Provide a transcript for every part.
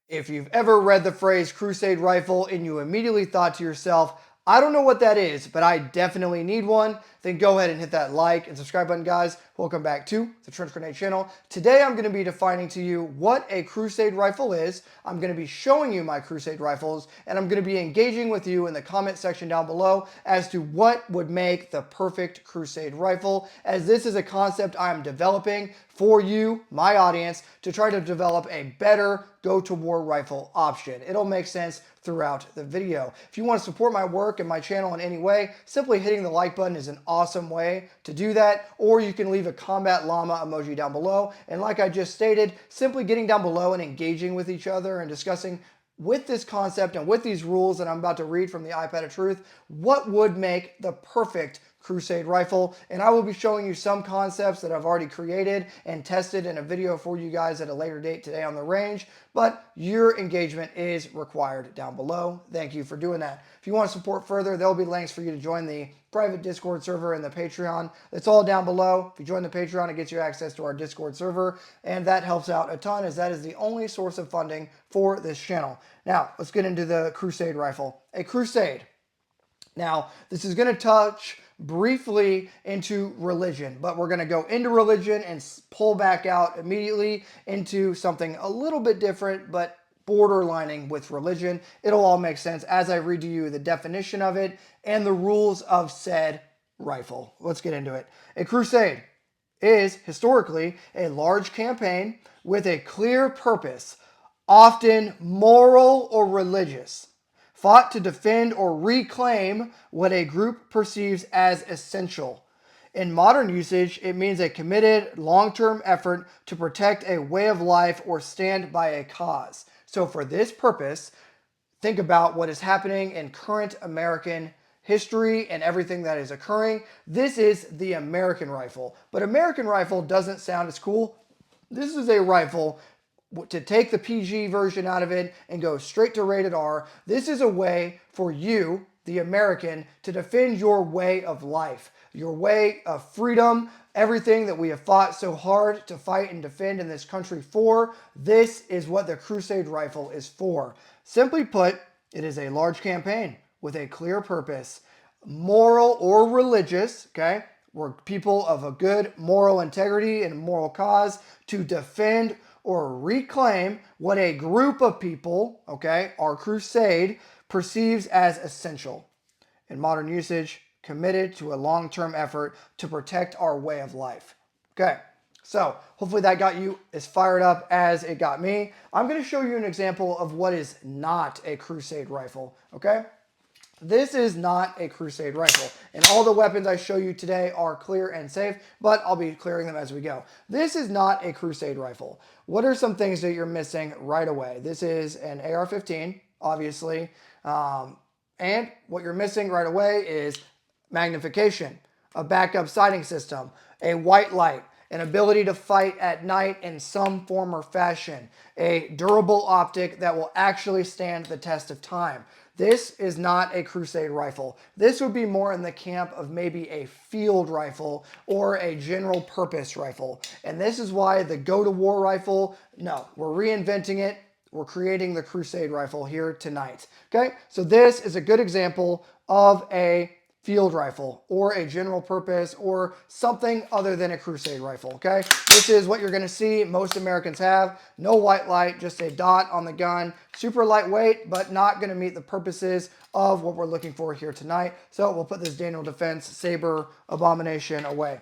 If you've ever read the phrase Crusade Rifle and you immediately thought to yourself, I don't know what that is, but I definitely need one, then go ahead and hit that like and subscribe button, guys. Welcome back to the Trench Grenade channel. Today I'm going to be defining to you what a Crusade Rifle is. I'm going to be showing you my Crusade Rifles, and I'm going to be engaging with you in the comment section down below as to what would make the perfect Crusade Rifle, as this is a concept I'm developing for you, my audience, to try to develop a better go-to-war rifle option. It'll make sense throughout the video. If you want to support my work and my channel in any way, simply hitting the like button is an awesome way to do that, or you can leave a combat llama emoji down below. And like I just stated, simply getting down below and engaging with each other and discussing with this concept and with these rules that I'm about to read from the iPad of Truth, what would make the perfect Crusade Rifle. And I will be showing you some concepts that I've already created and tested in a video for you guys at a later date today on the range, but your engagement is required down below. Thank you for doing that. If you want to support further, there'll be links for you to join the private Discord server and the Patreon. It's all down below. If you join the Patreon, it gets you access to our Discord server, and that helps out a ton, as that is the only source of funding for this channel. Now, let's get into the Crusade Rifle. A Crusade. Now, this is going to touch briefly into religion, but we're going to go into religion and pull back out immediately into something a little bit different, but borderlining with religion. It'll all make sense as I read to you the definition of it and the rules of said rifle. Let's get into it. A crusade is historically a large campaign with a clear purpose, often moral or religious, fought to defend or reclaim what a group perceives as essential. In modern usage, it means a committed, long-term effort to protect a way of life or stand by a cause. So for this purpose, think about what is happening in current American history and everything that is occurring. This is the American rifle, but American rifle doesn't sound as cool. This is a rifle to take the PG version out of it and go straight to rated R. This is a way for you, the American, to defend your way of life, your way of freedom, everything that we have fought so hard to fight and defend in this country for. This is what the Crusade Rifle is for. Simply put, it is a large campaign with a clear purpose, moral or religious, okay? We're people of a good moral integrity and moral cause to defend or reclaim what a group of people, okay, our crusade, perceives as essential. In modern usage, committed to a long-term effort to protect our way of life. Okay, so hopefully that got you as fired up as it got me. I'm going to show you an example of what is not a crusade rifle, okay? This is not a crusade rifle, and all the weapons I show you today are clear and safe, but I'll be clearing them as we go. This is not a crusade rifle. What are some things that you're missing right away? This is an AR-15, obviously, and what you're missing right away is magnification, a backup sighting system, a white light, an ability to fight at night in some form or fashion, a durable optic that will actually stand the test of time. This is not a crusade rifle. This would be more in the camp of maybe a field rifle or a general purpose rifle. And this is why the go-to-war rifle, no, we're reinventing it. We're creating the Crusade Rifle here tonight. Okay, so this is a good example of a field rifle or a general purpose or something other than a crusade rifle, okay? This is what you're gonna see most Americans have. No white light, just a dot on the gun. Super lightweight, but not gonna meet the purposes of what we're looking for here tonight. So we'll put this Daniel Defense Saber Abomination away.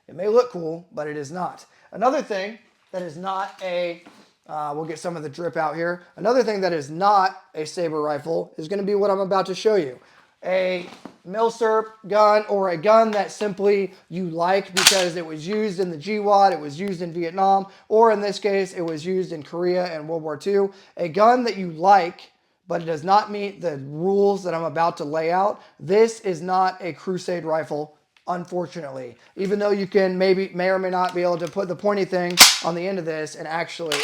It may look cool, but it is not. Another thing that is not a, we'll get some of the drip out here. Another thing that is not a saber rifle is gonna be what I'm about to show you. A milsurp gun, or a gun that simply you like because it was used in the GWAT, it was used in Vietnam, or in this case, it was used in Korea and World War II. A gun that you like, but it does not meet the rules that I'm about to lay out. This is not a crusade rifle, unfortunately. Even though you can may or may not be able to put the pointy thing on the end of this and actually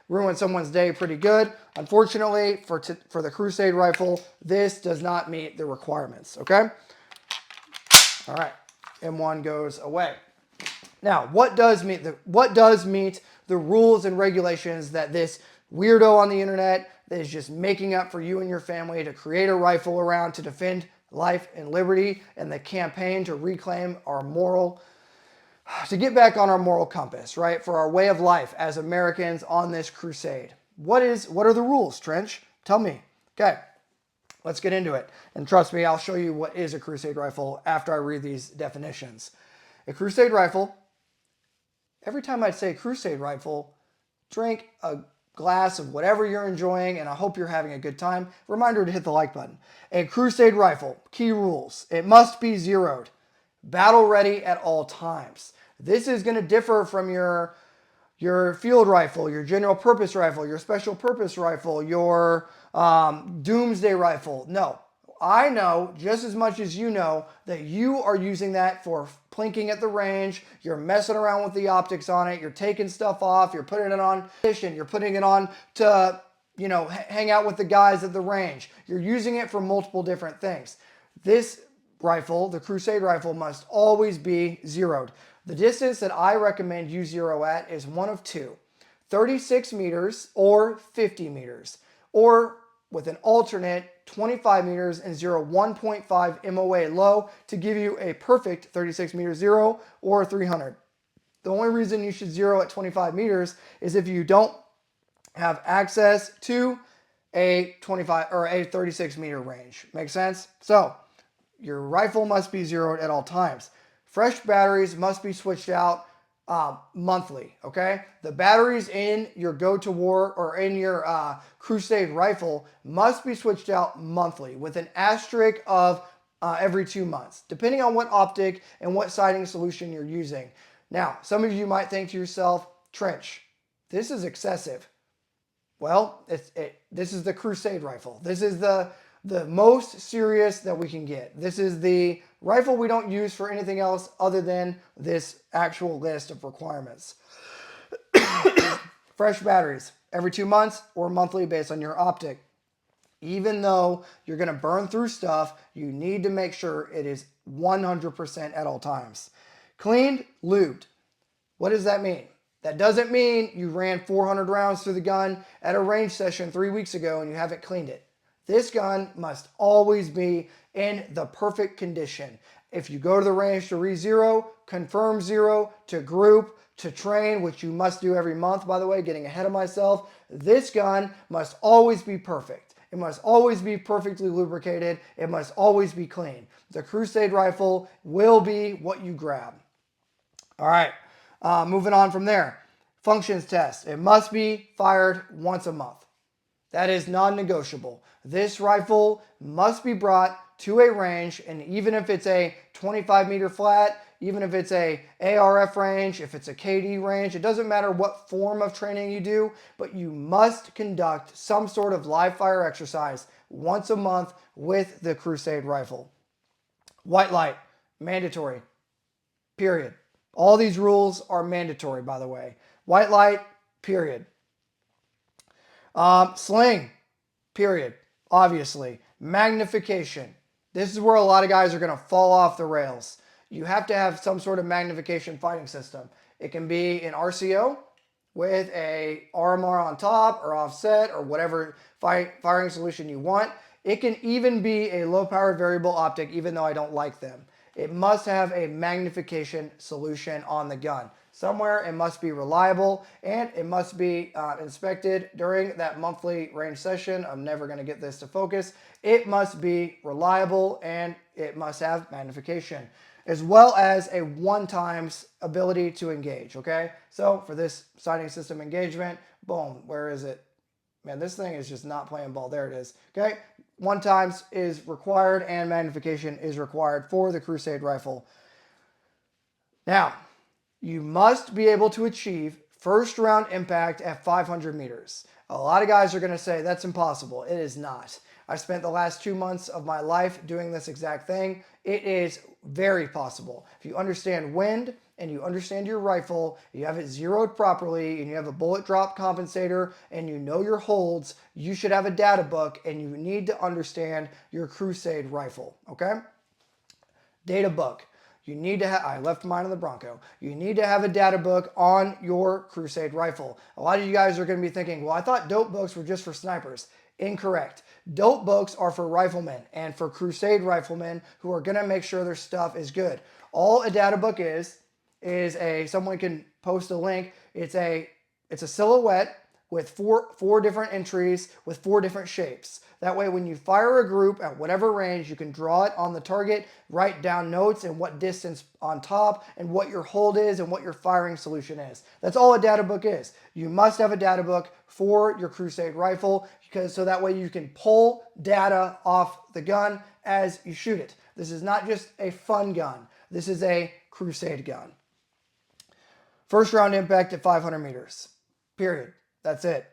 ruin someone's day pretty good. Unfortunately, for the Crusade Rifle, this does not meet the requirements, okay? All right, M1 goes away. Now, what does meet the rules and regulations that this weirdo on the internet that is just making up for you and your family to create a rifle around to defend life and liberty and the campaign to reclaim our to get back on our moral compass, right? For our way of life as Americans on this crusade. What are the rules, Trench? Tell me. Okay, let's get into it. And trust me, I'll show you what is a Crusade Rifle after I read these definitions. A Crusade Rifle, every time I say Crusade Rifle, drink a glass of whatever you're enjoying, and I hope you're having a good time. Reminder to hit the like button. A Crusade Rifle, key rules. It must be zeroed. Battle ready at all times. This is going to differ from your field rifle, your general purpose rifle, your special purpose rifle, your doomsday rifle. No, I know just as much as you know that you are using that for plinking at the range. You're messing around with the optics on it. You're taking stuff off. You're putting it on mission. You're putting it on to, hang out with the guys at the range. You're using it for multiple different things. This rifle, the Crusade Rifle, must always be zeroed. The distance that I recommend you zero at is one of two, 36 meters or 50 meters, or with an alternate 25 meters and zero 1.5 MOA low to give you a perfect 36 meter zero or 300. The only reason you should zero at 25 meters is if you don't have access to a 25 or a 36 meter range. Make sense? So your rifle must be zeroed at all times. Fresh batteries must be switched out monthly, okay? The batteries in your go-to war or in your Crusade Rifle must be switched out monthly with an asterisk of every 2 months, depending on what optic and what sighting solution you're using. Now, some of you might think to yourself, Trench, this is excessive. Well, this is the Crusade Rifle. This is the most serious that we can get. This is the rifle we don't use for anything else other than this actual list of requirements. Fresh batteries every 2 months or monthly based on your optic. Even though you're going to burn through stuff, you need to make sure it is 100% at all times. Cleaned, lubed. What does that mean? That doesn't mean you ran 400 rounds through the gun at a range session 3 weeks ago and you haven't cleaned it. This gun must always be in the perfect condition. If you go to the range to re-zero, confirm zero, to group, to train, which you must do every month, by the way, getting ahead of myself, this gun must always be perfect. It must always be perfectly lubricated. It must always be clean. The Crusade Rifle will be what you grab. All right, moving on from there. Functions test. It must be fired once a month. That is non-negotiable. This rifle must be brought to a range, and even if it's a 25 meter flat, even if it's a ARF range, if it's a KD range, it doesn't matter what form of training you do, but you must conduct some sort of live fire exercise once a month with the Crusade Rifle. White light, mandatory, period. All these rules are mandatory, by the way. White light, period. Sling, period. Obviously. Magnification. This is where a lot of guys are going to fall off the rails. You have to have some sort of magnification fighting system. It can be an RCO with a RMR on top or offset or whatever firing solution you want. It can even be a low-powered variable optic, even though I don't like them. It must have a magnification solution on the gun. Somewhere it must be reliable, and it must be inspected during that monthly range session. I'm never going to get this to focus. It must be reliable, and it must have magnification, as well as a one-time ability to engage, okay? So for this sighting system engagement, boom, where is it? Man, this thing is just not playing ball. There it is, okay? One times is required, and magnification is required for the Crusade Rifle. Now, you must be able to achieve first round impact at 500 meters. A lot of guys are going to say that's impossible. It is not. I spent the last 2 months of my life doing this exact thing. It is very possible. If you understand wind and you understand your rifle, you have it zeroed properly, and you have a bullet drop compensator, and you know your holds, you should have a data book, and you need to understand your Crusade Rifle, okay? Data book. you need to have, I left mine in the Bronco. You need to have a data book on your Crusade rifle. A lot of you guys are going to be thinking, well, I thought dope books were just for snipers. Incorrect. Dope books are for riflemen and for Crusade riflemen who are going to make sure their stuff is good. All a data book is someone can post a link. It's a silhouette with four different entries with 4 different shapes. That way, when you fire a group at whatever range, you can draw it on the target, write down notes and what distance on top, and what your hold is and what your firing solution is. That's all a data book is. You must have a data book for your Crusade rifle, because so that way you can pull data off the gun as you shoot it. This is not just a fun gun. This is a Crusade gun. First round impact at 500 meters. Period. That's it.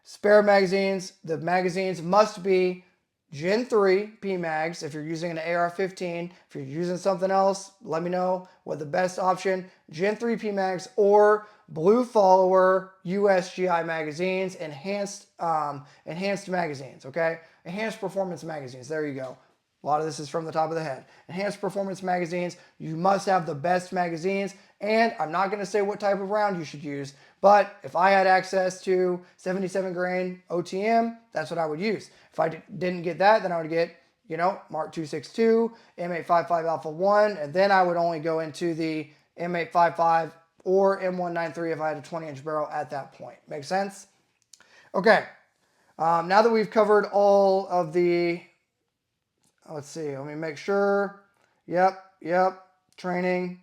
Spare magazines. The magazines must be Gen 3 PMags. If you're using an AR-15, if you're using something else, let me know what the best option. Gen 3 PMags or Blue Follower USGI magazines, enhanced magazines, okay? Enhanced performance magazines. There you go. A lot of this is from the top of the head. Enhanced performance magazines. You must have the best magazines. And I'm not going to say what type of round you should use, but if I had access to 77 grain OTM, that's what I would use. If I didn't get that, then I would get, Mark 262, M855 Alpha 1, and then I would only go into the M855 or M193 if I had a 20-inch barrel at that point. Make sense? Okay. Now that we've covered all of the, let's see, let me make sure. Yep. Training.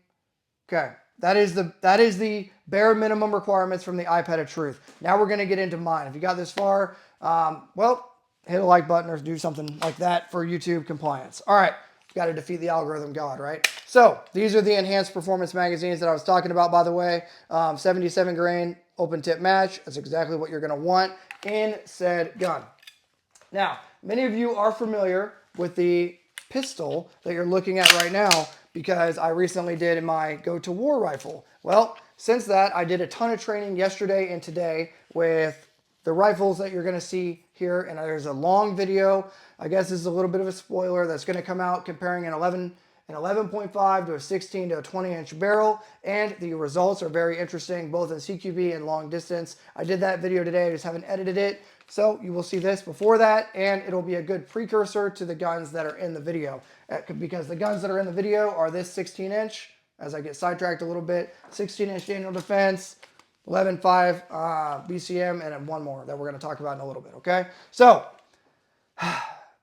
Okay. That is the bare minimum requirements from the iPad of Truth. Now we're going to get into mine. If you got this far, well, hit a like button or do something like that for YouTube compliance. All right. Got to defeat the algorithm god, right? So these are the enhanced performance magazines that I was talking about, by the way. 77 grain open tip match. That's exactly what you're going to want in said gun. Now, many of you are familiar with the pistol that you're looking at right now, because I recently did my go-to-war rifle. Well, since that, I did a ton of training yesterday and today with the rifles that you're going to see here, and there's a long video. I guess this is a little bit of a spoiler that's going to come out comparing an 11.5 to a 16 to a 20-inch barrel, and the results are very interesting, both in CQB and long distance. I did that video today. I just haven't edited it. So you will see this before that, and it'll be a good precursor to the guns that are in the video, because the guns that are in the video are this 16-inch, as I get sidetracked a little bit, 16-inch Daniel Defense, 11.5 BCM, and then one more that we're going to talk about in a little bit, okay? So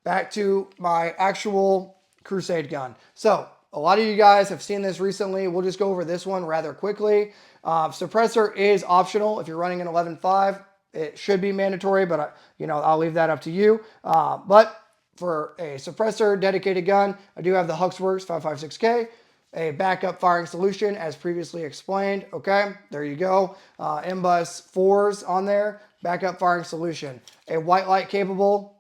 back to my actual Crusade gun. So a lot of you guys have seen this recently. We'll just go over this one rather quickly. Suppressor is optional if you're running an 11.5. It should be mandatory, but I'll leave that up to you. But for a suppressor dedicated gun, I do have the Huxworks 556K, a backup firing solution as previously explained. Okay, there you go. MBUS 4s on there, backup firing solution. A white light capable,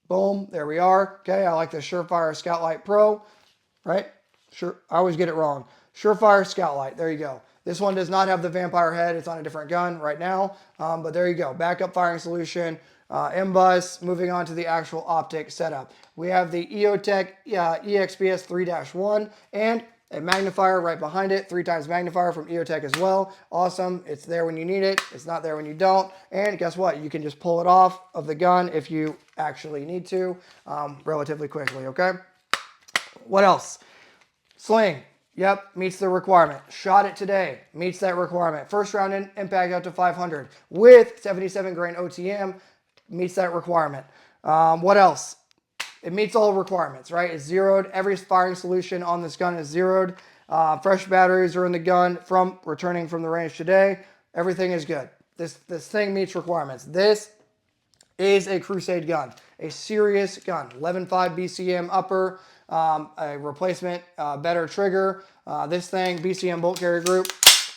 boom, there we are. Okay, I like the Surefire Scout Light Pro, right? Sure, I always get it wrong. Surefire Scout Light, there you go. This one does not have the vampire head. It's on a different gun right now, but there you go. Backup firing solution, MBUS. Moving on to the actual optic setup. We have the EOTech EXPS 3-1 and a magnifier right behind it, 3x magnifier from EOTech as well. Awesome. It's there when you need it. It's not there when you don't. And guess what? You can just pull it off of the gun if you actually need to relatively quickly, okay? What else? Sling. Yep, meets the requirement. Shot it today, meets that requirement. First round impact out to 500 with 77 grain OTM, meets that requirement. What else? It meets all requirements, right? It's zeroed. Every firing solution on this gun is zeroed. Fresh batteries are in the gun from returning from the range today. Everything is good. This thing meets requirements. This is a Crusade gun, a serious gun. 11.5 BCM upper. A replacement, better trigger. This thing, BCM bolt carrier group.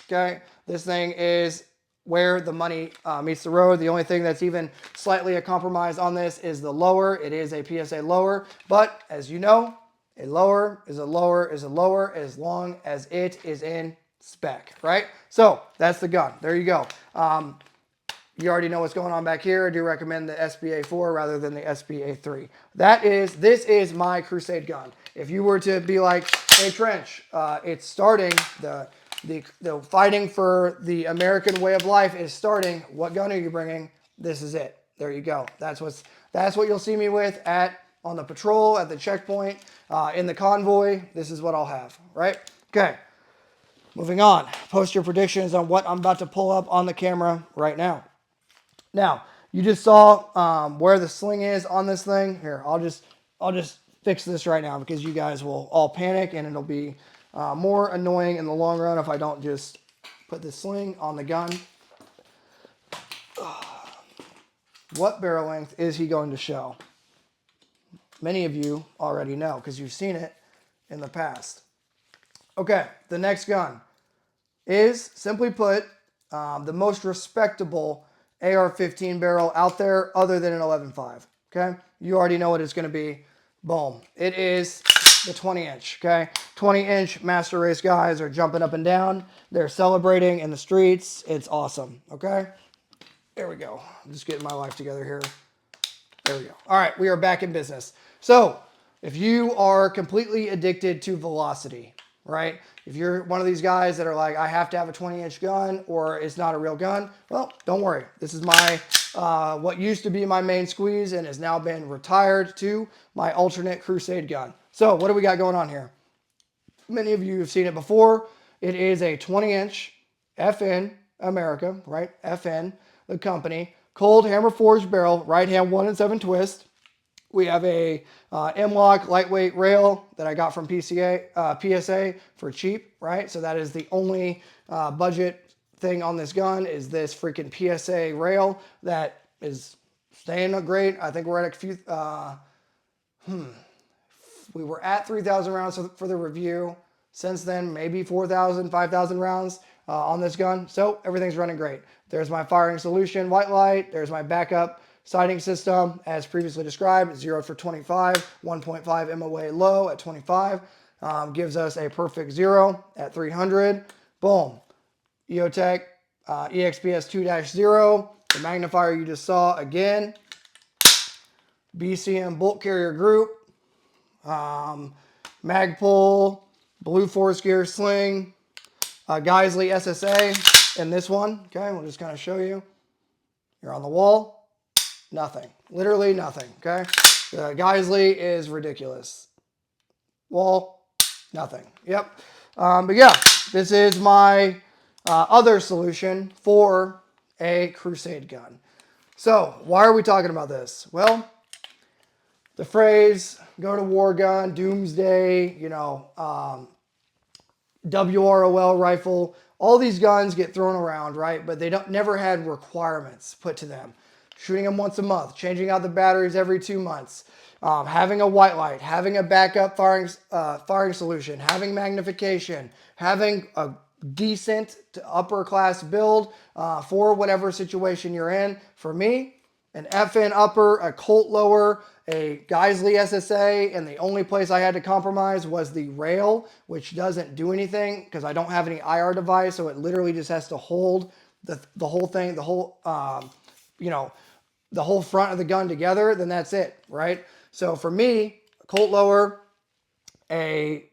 Okay, this thing is where the money meets the road. The only thing that's even slightly a compromise on this is the lower. It is a PSA lower, but as you know, a lower is a lower is a lower as long as it is in spec, right? So that's the gun. There you go. You already know what's going on back here. I do recommend the SBA-4 rather than the SBA-3. This is my Crusade gun. If you were to be like, hey Trench, it's starting, the fighting for the American way of life is starting. What gun are you bringing? This is it. There you go. That's what you'll see me with on the patrol, at the checkpoint, in the convoy. This is what I'll have, right? Okay. Moving on. Post your predictions on what I'm about to pull up on the camera right now. Now, you just saw where the sling is on this thing. Here, I'll just fix this right now because you guys will all panic and it'll be more annoying in the long run if I don't just put the sling on the gun. What barrel length is he going to show? Many of you already know because you've seen it in the past. Okay, the next gun is, simply put, the most respectable AR-15 barrel out there other than an 11.5, okay? You already know what it's going to be. Boom. It is the 20-inch, okay? 20-inch Master Race guys are jumping up and down. They're celebrating in the streets. It's awesome, okay? There we go. I'm just getting my life together here. There we go. All right, we are back in business. So if you are completely addicted to velocity, right? If you're one of these guys that are like, I have to have a 20-inch gun or it's not a real gun, well, don't worry. This is my, what used to be my main squeeze and has now been retired to my alternate Crusade gun. So what do we got going on here? Many of you have seen it before. It is a 20-inch FN America, right? FN, the company, cold hammer forged barrel, right hand 1 7 twist. We have a M-Lock lightweight rail that I got from PSA for cheap, right? So that is the only budget thing on this gun is this freaking PSA rail that is staying great. I think we're at a few, we were at 3,000 rounds for the review. Since then, maybe 4,000, 5,000 rounds on this gun. So everything's running great. There's my firing solution, white light. There's my backup sighting system, as previously described, 0 for 25, 1.5 MOA low at 25, gives us a perfect 0 at 300. Boom. EOTech EXPS 2-0, the magnifier you just saw again. BCM bolt carrier group, Magpul, blue force gear sling, Geisley SSA in this one. Okay, we'll just kind of show you. You're on the wall. Nothing. Literally nothing, okay? The Geisley is ridiculous. Wall, nothing. Yep. But yeah, this is my other solution for a Crusade gun. So, why are we talking about this? Well, the phrase, go to war gun, doomsday, you know, WROL rifle, all these guns get thrown around, right? But they never had requirements put to them. Shooting them once a month, changing out the batteries every 2 months, having a white light, having a backup firing solution, having magnification, having a decent to upper class build for whatever situation you're in. For me, an FN upper, a Colt lower, a Geisley SSA, and the only place I had to compromise was the rail, which doesn't do anything because I don't have any IR device, so it literally just has to hold the whole thing, the whole, you know, the whole front of the gun together, then that's it, right? So for me, a Colt lower, a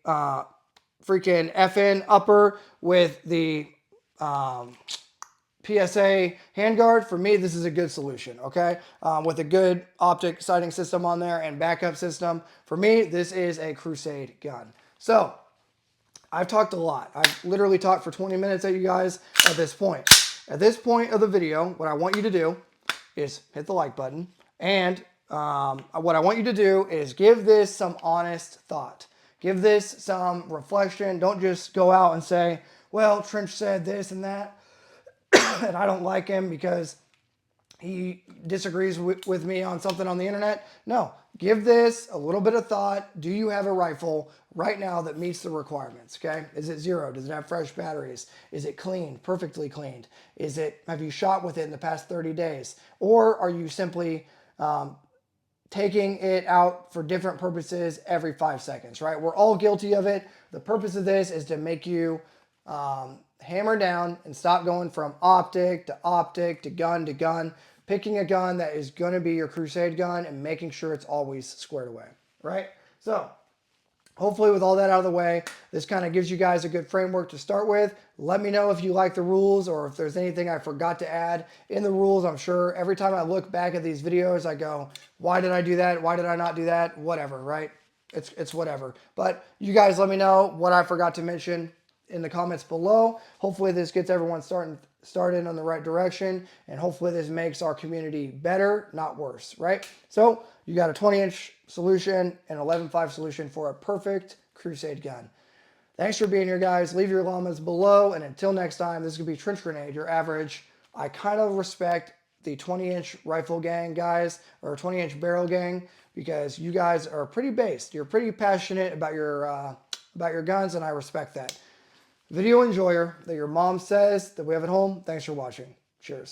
freaking FN upper with the PSA handguard, for me, this is a good solution, okay? With a good optic sighting system on there and backup system. For me, this is a Crusade gun. So, I've talked a lot. I've literally talked for 20 minutes at you guys at this point. At this point of the video, what I want you to do is hit the like button. And what I want you to do is give this some honest thought. Give this some reflection. Don't just go out and say, well, Trench said this and that, and I don't like him because he disagrees with me on something on the internet. No, give this a little bit of thought. Do you have a rifle right now that meets the requirements, okay? Is it 0? Does it have fresh batteries? Is it cleaned, perfectly cleaned? Have you shot with it in the past 30 days? Or are you simply taking it out for different purposes every 5 seconds, right? We're all guilty of it. The purpose of this is to make you hammer down and stop going from optic to gun to gun, picking a gun that is going to be your Crusade gun and making sure it's always squared away, right? So hopefully with all that out of the way, this kind of gives you guys a good framework to start with. Let me know if you like the rules or if there's anything I forgot to add in the rules. I'm sure every time I look back at these videos, I go, why did I do that? Why did I not do that? Whatever, right? It's whatever. But you guys let me know what I forgot to mention in the comments below. Hopefully this gets everyone started on the right direction, and hopefully this makes our community better, not worse, right? So you got a 20-inch solution and 11.5 solution for a perfect Crusade gun. Thanks for being here, guys. Leave your comments below, and until next time, this is going to be Trench Grenade, your average. I kind of respect the 20-inch rifle gang guys, or 20-inch barrel gang, because you guys are pretty based. You're pretty passionate about your guns, and I respect that. Video enjoyer that your mom says that we have at home. Thanks for watching. Cheers.